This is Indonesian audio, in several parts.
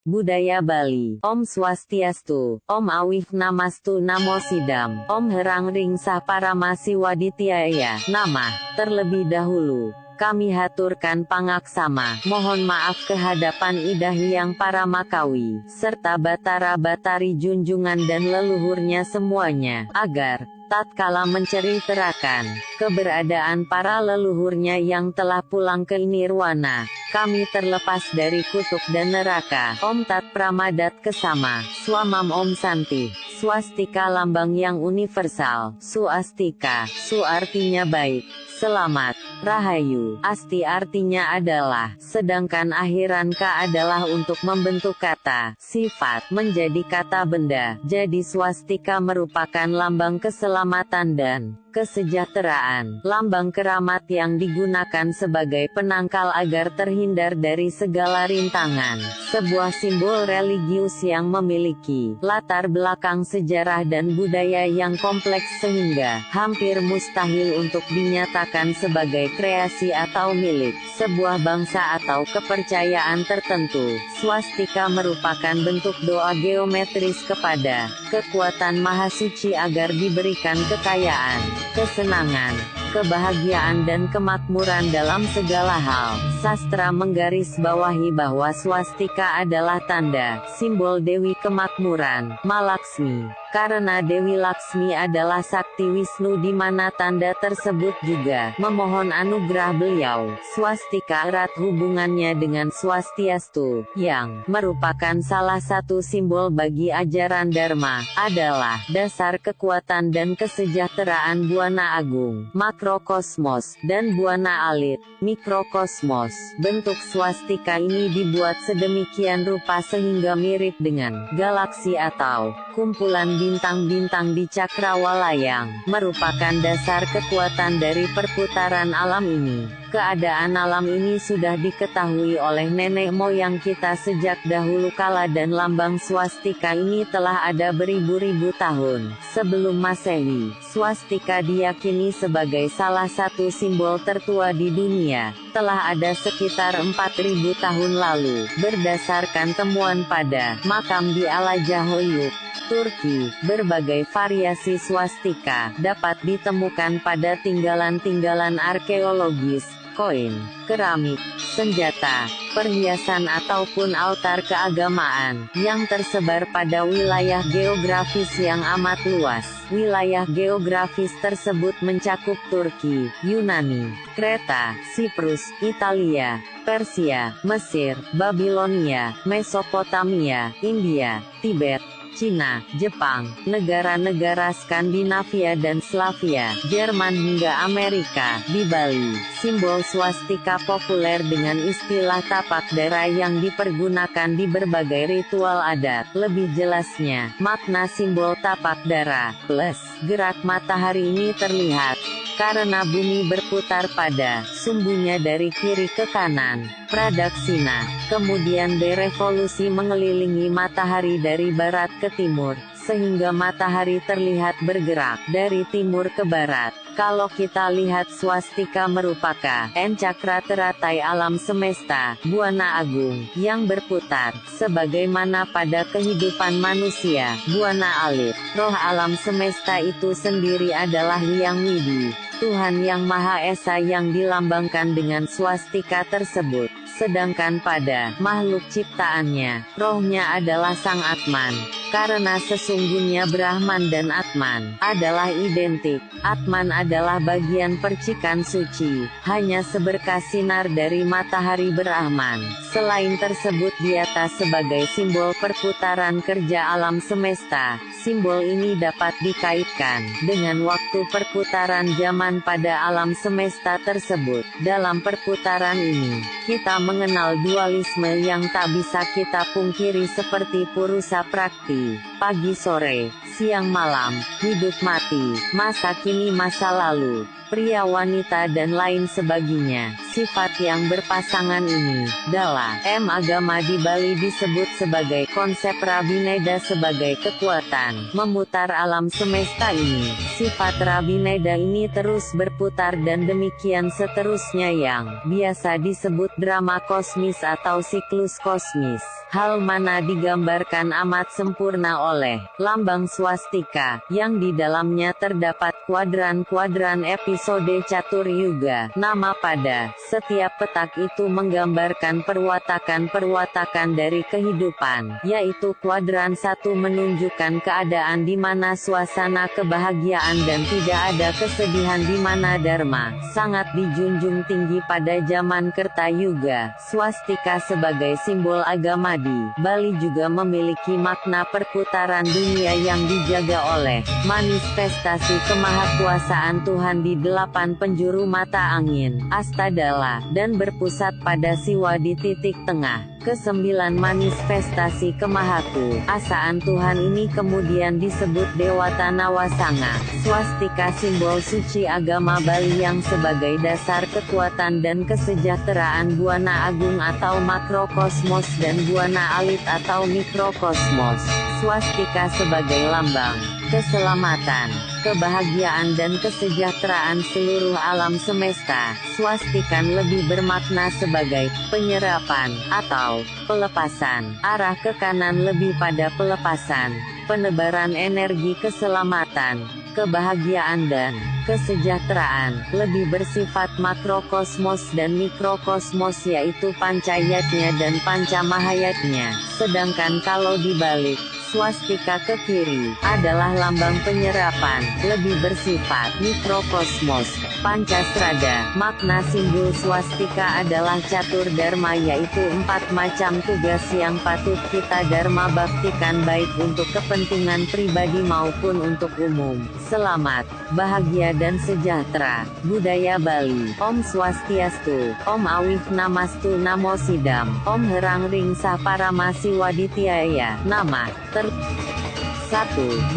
Budaya Bali. Om Swastiastu, Om Awif Namastu Namo Sidam, Om Herang Ringsah Paramasiwadityaya, Nama. Terlebih dahulu, kami haturkan pangaksama, mohon maaf kehadapan Ida Hyang Paramakawi, serta Batara-Batari junjungan dan leluhurnya semuanya, agar tatkala menceritakan keberadaan para leluhurnya yang telah pulang ke nirwana, kami terlepas dari kutuk dan neraka. Om Tat Pramadat Kesama, Swamam Om Santi. Swastika lambang yang universal. Suastika, Su artinya baik, selamat, Rahayu, Asti artinya adalah, sedangkan akhiran Ka adalah untuk membentuk kata, sifat, menjadi kata benda. Jadi swastika merupakan lambang keselamatan dan kesejahteraan, lambang keramat yang digunakan sebagai penangkal agar terhindar dari segala rintangan. Sebuah simbol religius yang memiliki latar belakang sejarah dan budaya yang kompleks sehingga hampir mustahil untuk dinyatakan sebagai kreasi atau milik sebuah bangsa atau kepercayaan tertentu. Swastika merupakan bentuk doa geometris kepada kekuatan Maha Suci agar diberikan kekayaan, kesenangan, kebahagiaan dan kemakmuran dalam segala hal. Sastra menggarisbawahi bahwa swastika adalah tanda, simbol Dewi Kemakmuran, Malaksmi. Karena Dewi Laksmi adalah sakti Wisnu di mana tanda tersebut juga memohon anugerah beliau. Swastika erat hubungannya dengan Swastiastu, yang merupakan salah satu simbol bagi ajaran Dharma, adalah dasar kekuatan dan kesejahteraan Buana Agung, makrokosmos, dan Buana Alit, mikrokosmos. Bentuk swastika ini dibuat sedemikian rupa sehingga mirip dengan galaksi atau kumpulan bintang-bintang di cakrawala yang merupakan dasar kekuatan dari perputaran alam ini. Keadaan alam ini sudah diketahui oleh nenek moyang kita sejak dahulu kala dan lambang swastika ini telah ada beribu-ribu tahun sebelum Masehi. Swastika diyakini sebagai salah satu simbol tertua di dunia. Telah ada sekitar 4.000 tahun lalu, berdasarkan temuan pada makam di Alacahoyuk, Turki. Berbagai variasi swastika dapat ditemukan pada tinggalan-tinggalan arkeologis, koin, keramik, senjata, perhiasan ataupun altar keagamaan, yang tersebar pada wilayah geografis yang amat luas. Wilayah geografis tersebut mencakup Turki, Yunani, Kreta, Siprus, Italia, Persia, Mesir, Babilonia, Mesopotamia, India, Tibet, Cina, Jepang, negara-negara Skandinavia dan Slavia, Jerman hingga Amerika. Di Bali, simbol swastika populer dengan istilah tapak dara yang dipergunakan di berbagai ritual adat. Lebih jelasnya, makna simbol tapak dara, plus, gerak matahari ini terlihat karena bumi berputar pada sumbunya dari kiri ke kanan, pradaksina, kemudian berevolusi mengelilingi matahari dari barat ke timur, sehingga matahari terlihat bergerak dari timur ke barat. Kalau kita lihat swastika merupakan cakra teratai alam semesta, Buana Agung, yang berputar, sebagaimana pada kehidupan manusia, Buana Alit. Roh alam semesta itu sendiri adalah Hyang Widi, Tuhan yang Maha Esa yang dilambangkan dengan swastika tersebut. Sedangkan pada makhluk ciptaannya, rohnya adalah Sang Atman. Karena sesungguhnya Brahman dan Atman adalah identik. Atman adalah bagian percikan suci, hanya seberkas sinar dari matahari Brahman. Selain tersebut di atas sebagai simbol perputaran kerja alam semesta, simbol ini dapat dikaitkan dengan waktu perputaran zaman pada alam semesta tersebut. Dalam perputaran ini, kita mengenal dualisme yang tak bisa kita pungkiri seperti purusa prakti, pagi sore, siang malam, hidup mati, masa kini masa lalu, pria wanita dan lain sebagainya. Sifat yang berpasangan ini, dalam agama di Bali disebut sebagai konsep Rabineda sebagai kekuatan memutar alam semesta ini. Sifat Rabineda ini terus berputar dan demikian seterusnya yang biasa disebut drama kosmis atau siklus kosmis. Hal mana digambarkan amat sempurna oleh lambang swastika, yang di dalamnya terdapat kuadran-kuadran episode catur yuga. Nama pada setiap petak itu menggambarkan perwatakan-perwatakan dari kehidupan, yaitu kuadran 1 menunjukkan keadaan di mana suasana kebahagiaan dan tidak ada kesedihan di mana dharma sangat dijunjung tinggi pada zaman Kerta Yuga. Swastika sebagai simbol agama di Bali juga memiliki makna perputaran dunia yang dijaga oleh manifestasi kemahakuasaan Tuhan di 8 penjuru mata angin, Astadala, dan berpusat pada Siwa di titik tengah. Kesembilan manifestasi kemahakuasaan Tuhan ini kemudian disebut Dewata Nawasanga. Swastika simbol suci agama Bali yang sebagai dasar kekuatan dan kesejahteraan buana agung atau makrokosmos dan buana alit atau mikrokosmos. Swastika sebagai lambang keselamatan, kebahagiaan dan kesejahteraan seluruh alam semesta. Swastikan lebih bermakna sebagai penyerapan atau pelepasan. Arah ke kanan lebih pada pelepasan, penebaran energi keselamatan, kebahagiaan dan kesejahteraan. Lebih bersifat makrokosmos dan mikrokosmos yaitu pancayatnya dan pancamahayatnya. Sedangkan kalau dibalik, swastika ke kiri adalah lambang penyerapan, lebih bersifat mikrokosmos, pancasrada. Makna simbol swastika adalah catur dharma yaitu 4 macam tugas yang patut kita dharma baktikan baik untuk kepentingan pribadi maupun untuk umum. Selamat, bahagia dan sejahtera. Budaya Bali. Om Swastiastu, Om Awih Namastu Namo Sidam, Om Herang Ring Sah Paramasiwa Ditiyaya. Nama 1.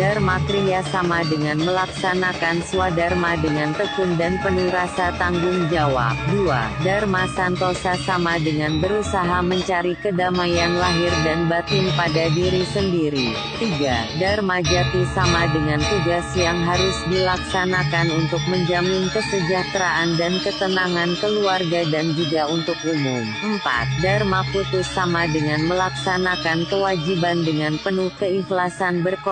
Dharma kriya sama dengan melaksanakan swadharma dengan tekun dan penuh rasa tanggung jawab. 2. Dharma santosa sama dengan berusaha mencari kedamaian lahir dan batin pada diri sendiri. 3. Dharma jati sama dengan tugas yang harus dilaksanakan untuk menjamin kesejahteraan dan ketenangan keluarga dan juga untuk umum. 4. Dharma putus sama dengan melaksanakan kewajiban dengan penuh keikhlasan berkorban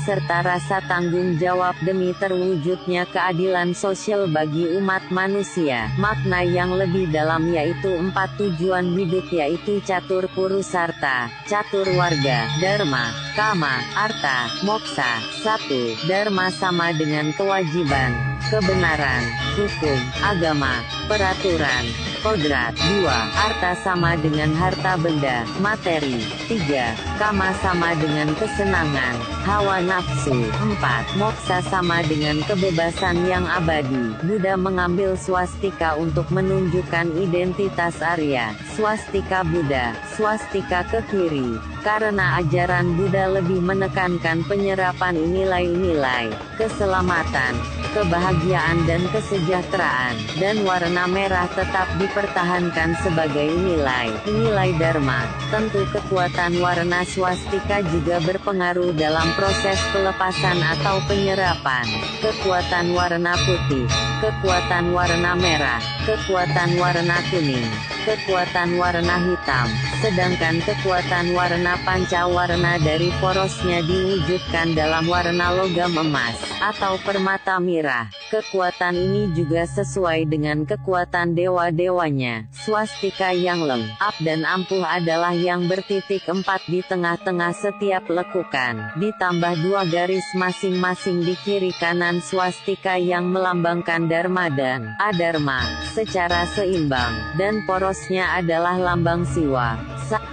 serta rasa tanggung jawab demi terwujudnya keadilan sosial bagi umat manusia. Makna yang lebih dalam yaitu 4 tujuan hidup yaitu catur purusarta, catur warga, dharma, kama, arta, moksa. 1. Dharma sama dengan kewajiban, kebenaran, hukum, agama, peraturan, kodrat. 2. Arta sama dengan harta benda, materi. 3. Kama sama dengan kesenangan, hawa nafsu. 4. Moksa sama dengan kebebasan yang abadi. Buddha mengambil swastika untuk menunjukkan identitas Arya. Swastika Buddha, swastika ke kiri. Karena ajaran Buddha lebih menekankan penyerapan nilai-nilai keselamatan, kebahagiaan dan kesejahteraan, dan warna merah tetap dipertahankan sebagai nilai dharma. Tentu kekuatan warna swastika juga berpengaruh dalam proses pelepasan atau penyerapan. Kekuatan warna putih, kekuatan warna merah, kekuatan warna kuning, kekuatan warna hitam, sedangkan kekuatan warna pancawarna dari porosnya diwujudkan dalam warna logam emas atau permata mirah. Kekuatan ini juga sesuai dengan kekuatan dewa-dewanya. Swastika yang lengkap dan ampuh adalah yang bertitik 4 di tengah-tengah setiap lekukan, ditambah 2 garis masing-masing di kiri kanan swastika yang melambangkan dharma dan adharma secara seimbang, dan porosnya adalah lambang siwa.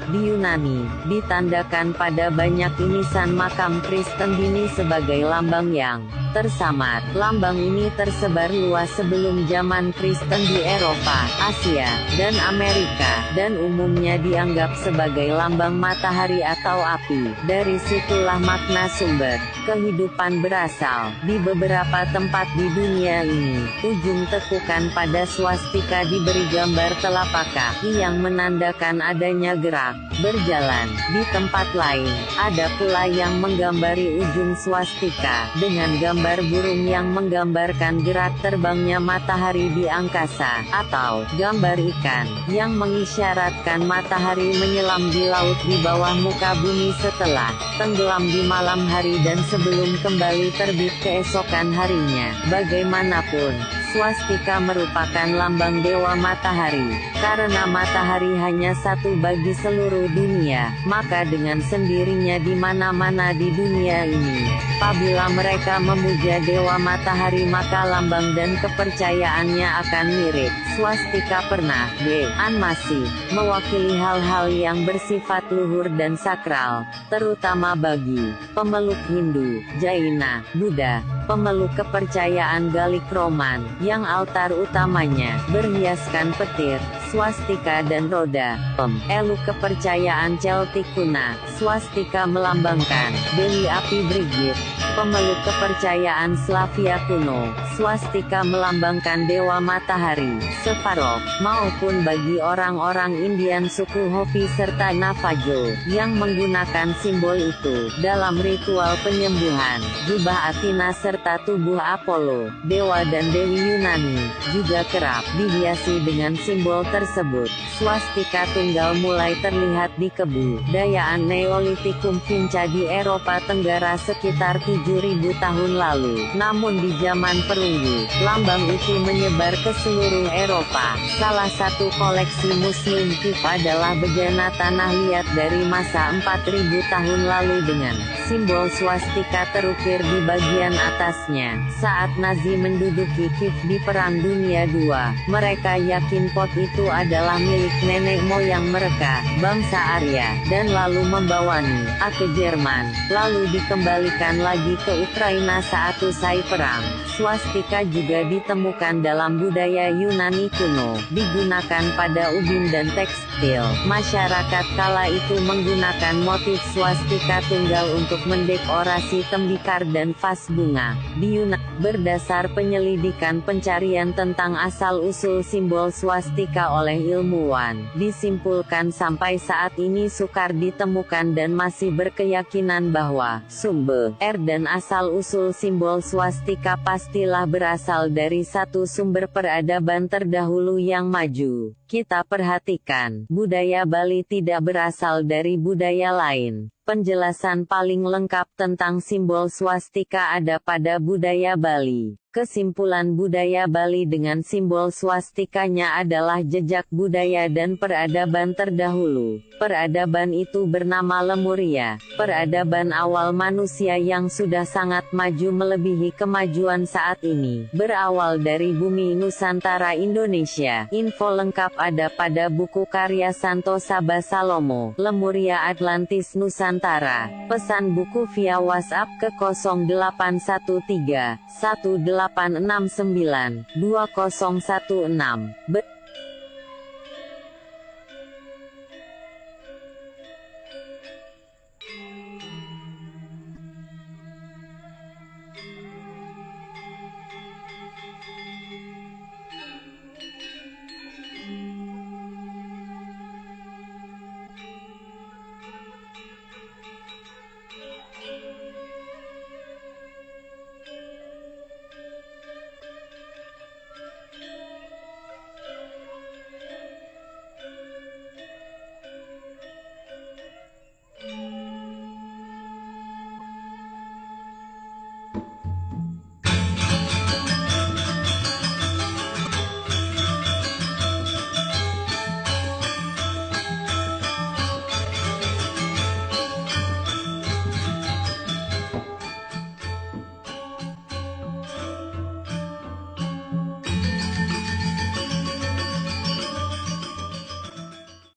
Di Yunani, ditandakan pada banyak inisan makam Kristen dini sebagai lambang yang tersamar. Lambang ini tersebar luas sebelum zaman Kristen di Eropa, Asia, dan Amerika, dan umumnya dianggap sebagai lambang matahari atau api. Dari situlah makna sumber kehidupan berasal. Di beberapa tempat di dunia ini, ujung tekukan pada swastika diberi gambar telapak kaki yang menandakan adanya gerak berjalan. Di tempat lain, ada pula yang menggambari ujung swastika dengan gambar burung yang menggambarkan gerak terbangnya matahari di angkasa, atau gambar ikan yang mengisyaratkan matahari menyelam di laut di bawah muka bumi setelah tenggelam di malam hari dan sebelum kembali terbit keesokan harinya. Bagaimanapun, swastika merupakan lambang dewa matahari. Karena matahari hanya satu bagi seluruh dunia, maka dengan sendirinya di mana-mana di dunia ini, apabila mereka memuja dewa matahari maka lambang dan kepercayaannya akan mirip. Swastika pernah masih mewakili hal-hal yang bersifat luhur dan sakral, terutama bagi pemeluk Hindu, Jaina, Buddha, pemeluk kepercayaan Galik Roman, yang altar utamanya berhiaskan petir, swastika dan roda. Eluk kepercayaan Celtic kuna, swastika melambangkan Dewi Api Brigid. Pemeluk kepercayaan Slavia kuno, swastika melambangkan dewa matahari, Sepharov, maupun bagi orang-orang Indian suku Hopi serta Navajo, yang menggunakan simbol itu dalam ritual penyembuhan. Jubah Athena serta tubuh Apollo, dewa dan dewi Yunani, juga kerap dihiasi dengan simbol tersebut. Swastika tunggal mulai terlihat di kebudayaan Neolitikum Vinca di Eropa Tenggara sekitar 7.000 tahun lalu. Namun di zaman perunggu, lambang itu menyebar ke seluruh Eropa. Salah satu koleksi Muslim Kif adalah bejana tanah liat dari masa 4.000 tahun lalu dengan simbol swastika terukir di bagian atasnya. Saat Nazi menduduki Kiev di Perang Dunia II, mereka yakin pot itu adalah milik nenek moyang mereka, bangsa Arya, dan lalu membawanya ke Jerman, lalu dikembalikan lagi ke Ukraina saat usai perang. Swastika juga ditemukan dalam budaya Yunani kuno, digunakan pada ubin dan tekstil. Masyarakat kala itu menggunakan motif swastika tunggal untuk mendekorasi tembikar dan vas bunga. Di Yunani, berdasar penyelidikan pencarian tentang asal-usul simbol swastika oleh ilmuwan, disimpulkan sampai saat ini sukar ditemukan dan masih berkeyakinan bahwa sumber dan asal-usul simbol swastika pastilah berasal dari satu sumber peradaban terdahulu yang maju. Kita perhatikan, budaya Bali tidak berasal dari budaya lain. Penjelasan paling lengkap tentang simbol swastika ada pada budaya Bali. Kesimpulan budaya Bali dengan simbol swastikanya adalah jejak budaya dan peradaban terdahulu. Peradaban itu bernama Lemuria, peradaban awal manusia yang sudah sangat maju melebihi kemajuan saat ini. Berawal dari bumi Nusantara Indonesia. Info lengkap ada pada buku karya Santo Saba Salomo, Lemuria Atlantis Nusantara. Pesan buku via WhatsApp ke 0813 1869 2016.